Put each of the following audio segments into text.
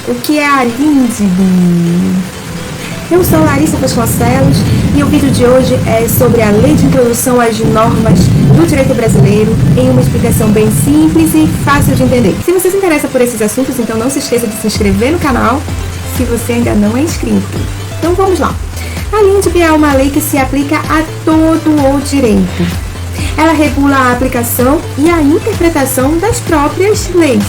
O que é a LINDB? Eu sou Larissa Vasconcelos e o vídeo de hoje é sobre a Lei de Introdução às Normas do Direito Brasileiro em uma explicação bem simples e fácil de entender. Se você se interessa por esses assuntos, então não se esqueça de se inscrever no canal se você ainda não é inscrito. Então vamos lá. A LINDB é uma lei que se aplica a todo o direito. Ela regula a aplicação e a interpretação das próprias leis.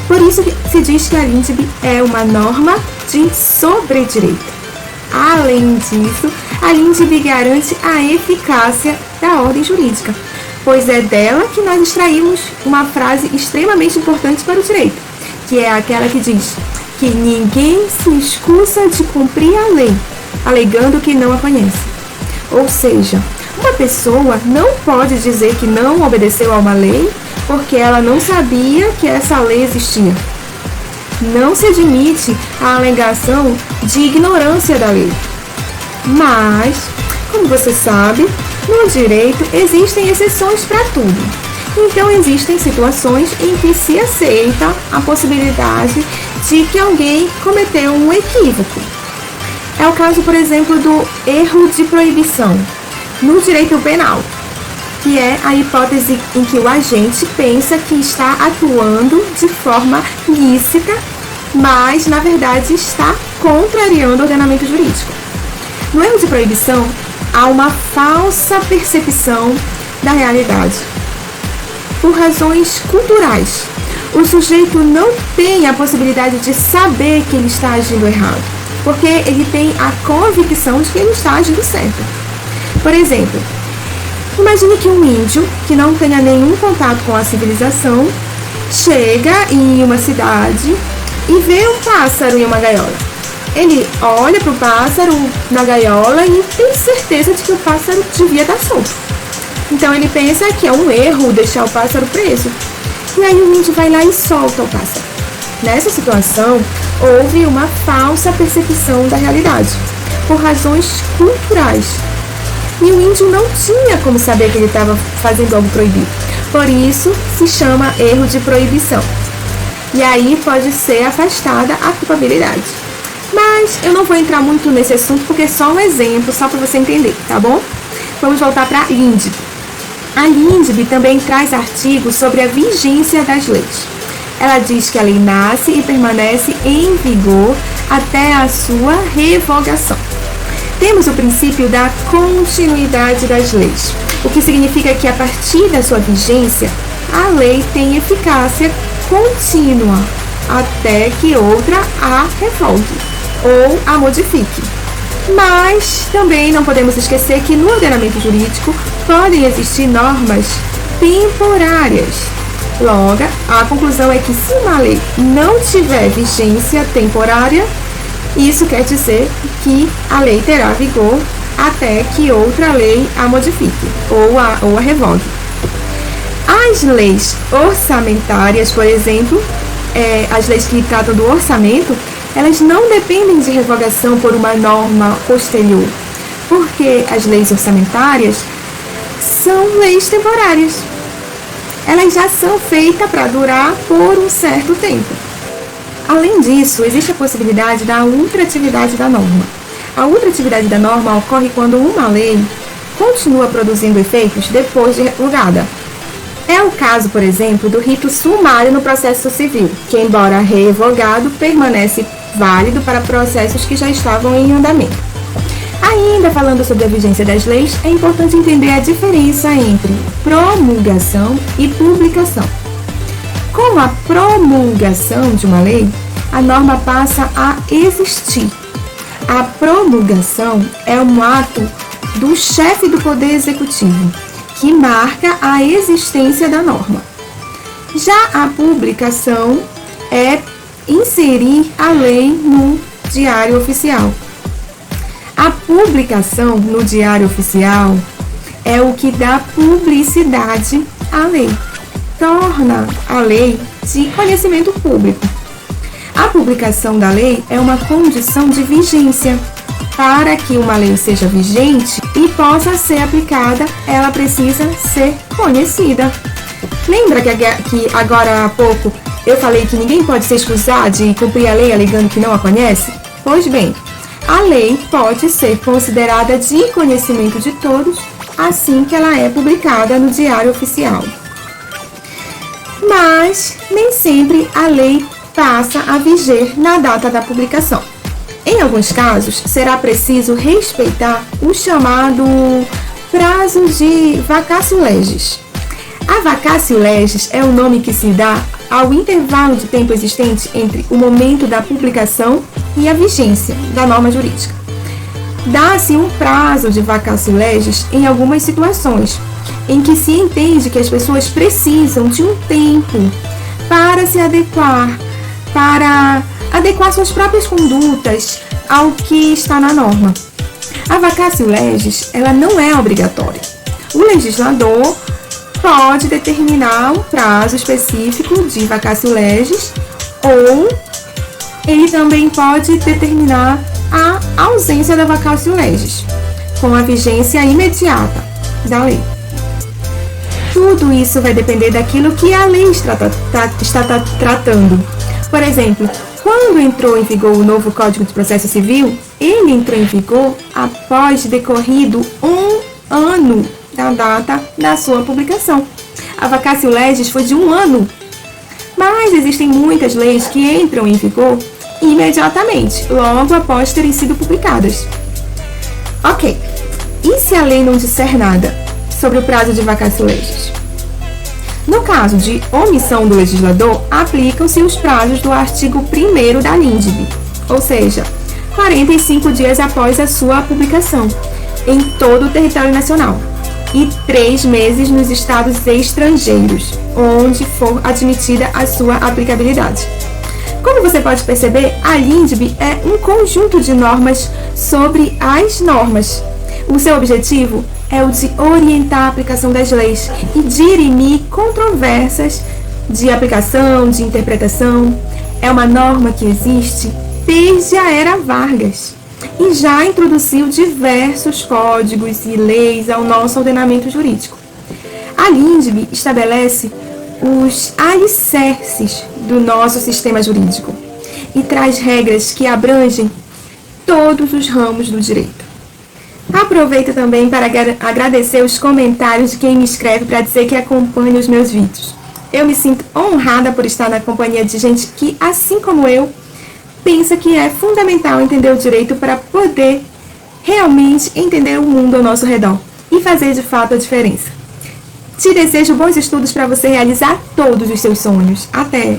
Por isso se diz que a LINDB é uma norma de sobre-direito. Além disso, a LINDB garante a eficácia da ordem jurídica, pois é dela que nós extraímos uma frase extremamente importante para o direito, que é aquela que diz que ninguém se excusa de cumprir a lei, alegando que não a conhece. Ou seja, uma pessoa não pode dizer que não obedeceu a uma lei porque ela não sabia que essa lei existia. Não se admite a alegação de ignorância da lei. Mas, como você sabe, no direito existem exceções para tudo. Então existem situações em que se aceita a possibilidade de que alguém cometeu um equívoco. É o caso, por exemplo, do erro de proibição no direito penal, que é a hipótese em que o agente pensa que está atuando de forma lícita, mas, na verdade, está contrariando o ordenamento jurídico. No erro de proibição, há uma falsa percepção da realidade. Por razões culturais, o sujeito não tem a possibilidade de saber que ele está agindo errado, porque ele tem a convicção de que ele está agindo certo. Por exemplo, imagine que um índio que não tenha nenhum contato com a civilização chega em uma cidade e vê um pássaro em uma gaiola. Ele olha para o pássaro na gaiola e tem certeza de que o pássaro devia estar solto. Então ele pensa que é um erro deixar o pássaro preso. E aí o índio vai lá e solta o pássaro. Nessa situação, houve uma falsa percepção da realidade, por razões culturais. E o índio não tinha como saber que ele estava fazendo algo proibido. Por isso, se chama erro de proibição. E aí pode ser afastada a culpabilidade. Mas eu não vou entrar muito nesse assunto porque é só um exemplo, só para você entender, tá bom? Vamos voltar para a LINDB. A LINDB também traz artigos sobre a vigência das leis. Ela diz que a lei nasce e permanece em vigor até a sua revogação. Temos o princípio da continuidade das leis, o que significa que a partir da sua vigência, a lei tem eficácia contínua até que outra a revogue ou a modifique. Mas também não podemos esquecer que no ordenamento jurídico podem existir normas temporárias. Logo, a conclusão é que se uma lei não tiver vigência temporária, isso quer dizer que a lei terá vigor até que outra lei a modifique ou a revogue. As leis orçamentárias, por exemplo, as leis que tratam do orçamento, elas não dependem de revogação por uma norma posterior, porque as leis orçamentárias são leis temporárias. Elas já são feitas para durar por um certo tempo. Além disso, existe a possibilidade da ultratividade da norma. A ultratividade da norma ocorre quando uma lei continua produzindo efeitos depois de revogada. É o caso, por exemplo, do rito sumário no processo civil, que, embora revogado, permanece válido para processos que já estavam em andamento. Ainda falando sobre a vigência das leis, é importante entender a diferença entre promulgação e publicação. Com a promulgação de uma lei, a norma passa a existir. A promulgação é um ato do chefe do Poder Executivo, que marca a existência da norma. Já a publicação é inserir a lei no Diário Oficial. A publicação no Diário Oficial é o que dá publicidade à lei, torna a lei de conhecimento público. A publicação da lei é uma condição de vigência. Para que uma lei seja vigente e possa ser aplicada, ela precisa ser conhecida. Lembra que agora há pouco Eu falei que ninguém pode se excusar de cumprir a lei alegando que não a conhece? Pois bem, a lei pode ser considerada de conhecimento de todos assim que ela é publicada no Diário Oficial. Mas nem sempre a lei passa a viger na data da publicação. Em alguns casos, será preciso respeitar o chamado prazo de vacatio legis. A vacatio legis é o nome que se dá ao intervalo de tempo existente entre o momento da publicação e a vigência da norma jurídica. Dá-se um prazo de vacatio legis em algumas situações, em que se entende que as pessoas precisam de um tempo para se adequar, para adequar suas próprias condutas ao que está na norma. A vacatio legis, ela não é obrigatória. O legislador pode determinar um prazo específico de vacatio legis ou ele também pode determinar a ausência da vacatio legis, com a vigência imediata da lei. Tudo isso vai depender daquilo que a lei está tratando. Por exemplo, quando entrou em vigor o novo Código de Processo Civil, ele entrou em vigor após decorrido 1 ano da data da sua publicação. A vacatio legis foi de 1 ano, mas existem muitas leis que entram em vigor imediatamente, logo após terem sido publicadas. Ok, e se a lei não disser nada sobre o prazo de vacatio legis? No caso de omissão do legislador, aplicam-se os prazos do artigo 1º da LINDB, ou seja, 45 dias após a sua publicação, em todo o território nacional, e 3 meses nos estados estrangeiros, onde for admitida a sua aplicabilidade. Como você pode perceber, a LINDB é um conjunto de normas sobre as normas. O seu objetivo é o de orientar a aplicação das leis e dirimir controvérsias de aplicação, de interpretação. É uma norma que existe desde a era Vargas e já introduziu diversos códigos e leis ao nosso ordenamento jurídico. A LINDB estabelece os alicerces do nosso sistema jurídico e traz regras que abrangem todos os ramos do direito. Aproveito também para agradecer os comentários de quem me escreve para dizer que acompanha os meus vídeos. Eu me sinto honrada por estar na companhia de gente que, assim como eu, pensa que é fundamental entender o direito para poder realmente entender o mundo ao nosso redor e fazer de fato a diferença. Te desejo bons estudos para você realizar todos os seus sonhos. Até!